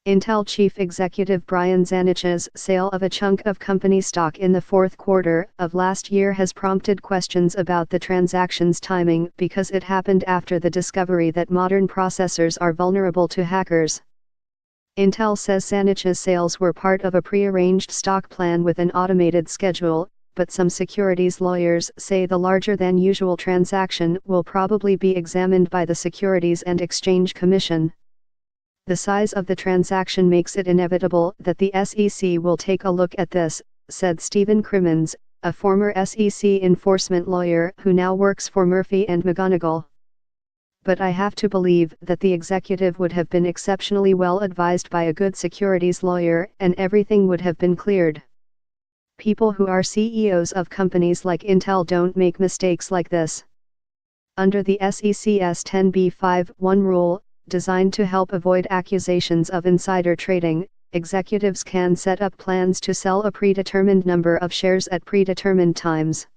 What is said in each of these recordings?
Intel chief executive Brian Zanich's sale of a chunk of company stock in the fourth quarter of last year has prompted questions about the transaction's timing because it happened after the discovery that modern processors are vulnerable to hackers. Intel says Zanich's sales were part of a prearranged stock plan with an automated schedule, but some securities lawyers say the larger-than-usual transaction will probably be examined by the Securities and Exchange Commission. The size of the transaction makes it inevitable that the SEC will take a look at this, said Stephen Crimmins, a former SEC enforcement lawyer who now works for Murphy & McGonigal. But I have to believe that the executive would have been exceptionally well advised by a good securities lawyer and everything would have been cleared. People who are CEOs of companies like Intel don't make mistakes like this. Under the SEC's 10b5-1 rule, designed to help avoid accusations of insider trading, executives can set up plans to sell a predetermined number of shares at predetermined times.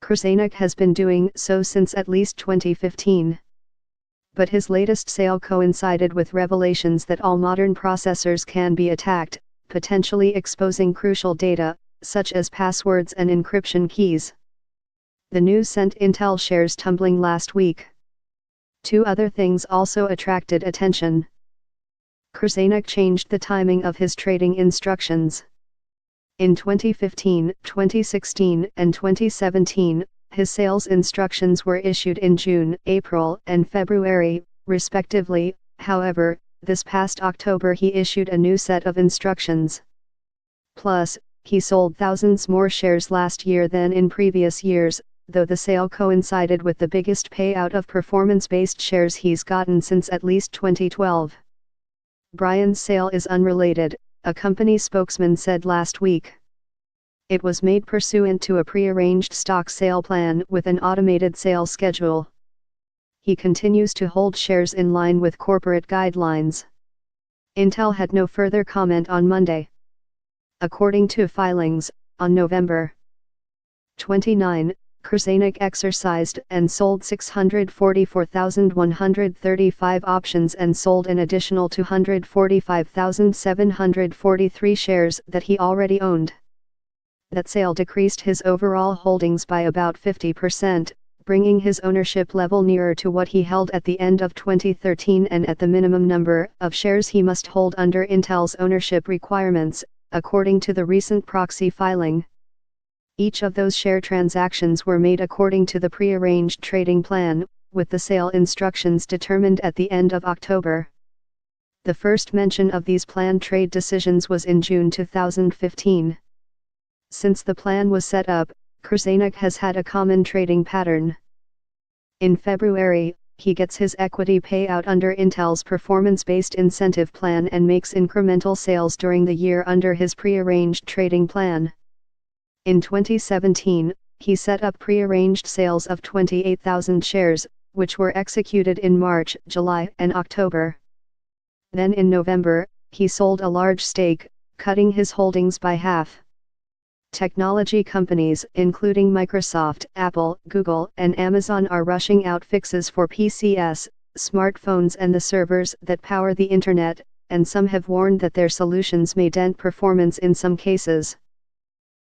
Krzanic has been doing so since at least 2015. But his latest sale coincided with revelations that all modern processors can be attacked, potentially exposing crucial data, such as passwords and encryption keys. The news sent Intel shares tumbling last week. Two other things also attracted attention. Krzanic changed the timing of his trading instructions. In 2015, 2016, and 2017, his sales instructions were issued in June, April, and February, respectively. However, this past October he issued a new set of instructions. Plus, he sold thousands more shares last year than in previous years, though the sale coincided with the biggest payout of performance-based shares he's gotten since at least 2012. Brian's sale is unrelated, a company spokesman said last week. It was made pursuant to a prearranged stock sale plan with an automated sales schedule. He continues to hold shares in line with corporate guidelines. Intel had no further comment on Monday. According to filings, on November 29, Krzanic exercised and sold 644,135 options and sold an additional 245,743 shares that he already owned. That sale decreased his overall holdings by about 50%, bringing his ownership level nearer to what he held at the end of 2013 and at the minimum number of shares he must hold under Intel's ownership requirements, according to the recent proxy filing. Each of those share transactions were made according to the prearranged trading plan, with the sale instructions determined at the end of October. The first mention of these planned trade decisions was in June 2015. Since the plan was set up, Krzanic has had a common trading pattern. In February, he gets his equity payout under Intel's performance-based incentive plan and makes incremental sales during the year under his prearranged trading plan. In 2017, he set up prearranged sales of 28,000 shares, which were executed in March, July, and October. Then in November, he sold a large stake, cutting his holdings by half. Technology companies, including Microsoft, Apple, Google, and Amazon, are rushing out fixes for PCs, smartphones, and the servers that power the Internet, and some have warned that their solutions may dent performance in some cases.